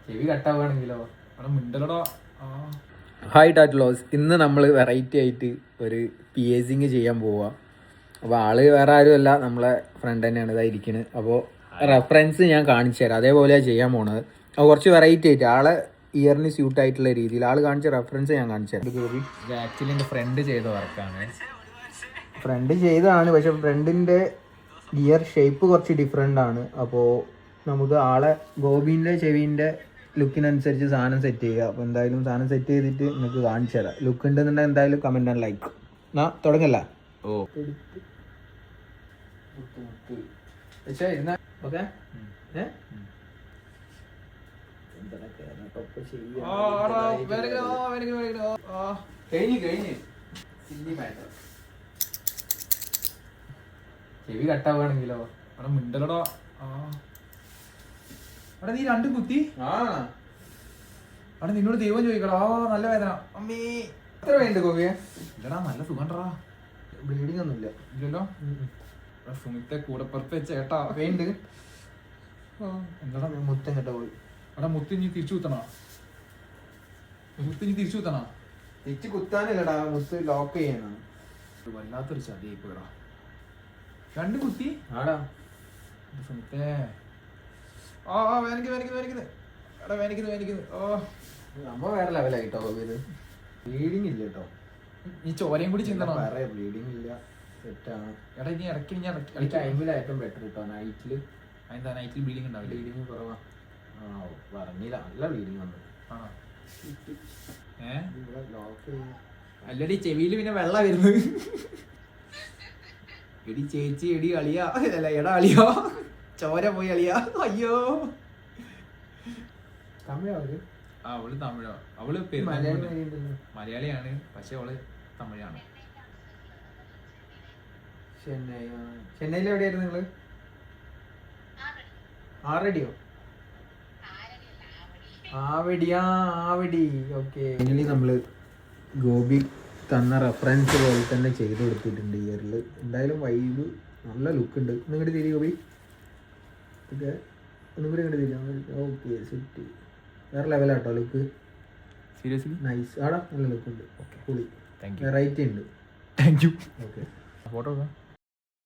ചെവി കട്ടാവുകയാണെങ്കിലോ അവിടെ മിണ്ടലടോ. ഹായ് ടാറ്റ്ലോസ്, ഇന്ന് നമ്മൾ വെറൈറ്റി ആയിട്ട് ഒരു പിയേസിങ് ചെയ്യാൻ പോവുക. അപ്പോൾ ആള് വേറെ ആരുമല്ല, നമ്മളെ ഫ്രണ്ട് തന്നെയാണ് ഇതായിരിക്കുന്നത്. അപ്പോൾ റെഫറൻസ് ഞാൻ കാണിച്ചു തരാം, അതേപോലെയാണ് ചെയ്യാൻ പോണത്. അപ്പോൾ കുറച്ച് വെറൈറ്റി ആയിട്ട് ആളെ ഇയറിന് സ്യൂട്ട് ആയിട്ടുള്ള രീതിയിൽ ആൾ കാണിച്ച റെഫറൻസ് ഞാൻ കാണിച്ചു തരാം. ഇത് ആക്ച്വലി എൻ്റെ ഫ്രണ്ട് ചെയ്ത വർക്കാണ്. ഫ്രണ്ട് ചെയ്തതാണ്, പക്ഷെ ഫ്രണ്ടിൻ്റെ ഇയർ ഷേപ്പ് കുറച്ച് ഡിഫറെൻ്റ് ആണ്. അപ്പോൾ നമുക്ക് ആളെ ഗോപിൻ്റെ ചെവിൻ്റെ ലുക്കിനനുസരിച്ച് സാധനം സെറ്റ് ചെയ്യുക. അപ്പോൾ എന്തായാലും സാധനം സെറ്റ് ചെയ്തിട്ട് നിങ്ങൾക്ക് കാണിച്ചു തരാം. ലുക്ക് ഉണ്ടെന്നുണ്ടെങ്കിൽ എന്തായാലും കമൻറ്റ് ആൻഡ് ലൈക്ക്. എന്നാ തുടങ്ങല്ല. ഓ ഓക്കെ ചെവി കട്ടാവുകയാണെങ്കിലോ അവിടെ മിണ്ടലടോ. അവിടെ നീ രണ്ടും കുത്തി അവിടെ നിന്നോട് ദൈവം ചോദിക്കടാ. നല്ല വേദന അമ്മേ. എത്ര വേണ്ട കോവിയ? ഇല്ലടാ നല്ല സുഖണ്ടാ. ബ്ലീഡിങ് ഒന്നുമില്ല ഇല്ലല്ലോ. സുമിത്തെ കൂടെ പുറത്ത് ചേട്ടാ വേണ്ട. എന്താടാ മുത്തം കേട്ടോ പോയി. അവിടെ മുത്തി നീ തിരിച്ചു കുത്തണോ? മുത്തി നീ തിരിച്ചു കുത്തണോ? തിരിച്ച് കുത്താനില്ലടാ, മുത്ത് ലോക്ക് ചെയ്യണം. വല്ലാത്തൊരു ചതിയായി പോയടാ. രണ്ട് കുത്തി ആടാ സുമിത്തെ. വേനിക്കുന്നു എടാ, വേനിക്കുന്നു. നമ്മ വേറെ ലെവലായിട്ടോ ഇത്. ബ്ലീഡിങ് ഇല്ല കേട്ടോ. നീ ചോരയും കൂടി ചിന്തണോ? വേറെ ബ്ലീഡിങ് ഇല്ല, സെറ്റാണ്. എടാ ഇനി ഇടയ്ക്ക് ഈ ടൈമിലായിട്ടും ബെറ്റർ കേട്ടോ. നൈറ്റില് എന്താ നൈറ്റിൽ ബ്ലീഡിങ് ഉണ്ടാവില്ല? ബ്ലീഡിങ് കുറവാ. പറഞ്ഞില്ല, നല്ല ബ്ലീഡിങ് വന്നു. ആണോ? ലോക്ക് ചെയ്യാം. അല്ലടി ചെവിയിൽ പിന്നെ വെള്ളം വരുന്നു. എടി ചേച്ചി, എടി അളിയാ, അല്ല എടാ അളിയോ, ചോര പോയി അളിയാ. അയ്യോ. തമിഴാവര്? അവള് തമിഴോ? അവള് മലയാളിയാണ്, പക്ഷെ അവള് തമിഴാണ്. ചെന്നൈയിൽ എവിടെയായിരുന്നു നിങ്ങള്? ആറടിയോ? ആവടി. ഓക്കെ. ഫൈനലി നമ്മള് ഗോപി തന്ന റെഫറൻസ് പോലെ തന്നെ ചെയ്ത് കൊടുത്തിട്ടുണ്ട് ഇയറിൽ. എന്തായാലും വൈബ് നല്ല ലുക്ക് ഉണ്ട്. ഒന്നുകൂടി തിരി ഗോപി, ഓക്കെ ഒന്നുകൂടി ഇങ്ങോട്ട് തിരി. ഓക്കെ സെറ്റ്, വേറെ ലെവലാട്ടോ ലുക്ക്. സീരിയസ്ലി നൈസ് ആടാ, നല്ല ലുക്ക് ഉണ്ട്. ഓക്കെ, പൊളി, താങ്ക് യു. വെറൈറ്റി ഉണ്ട്. Thank you. Okay photo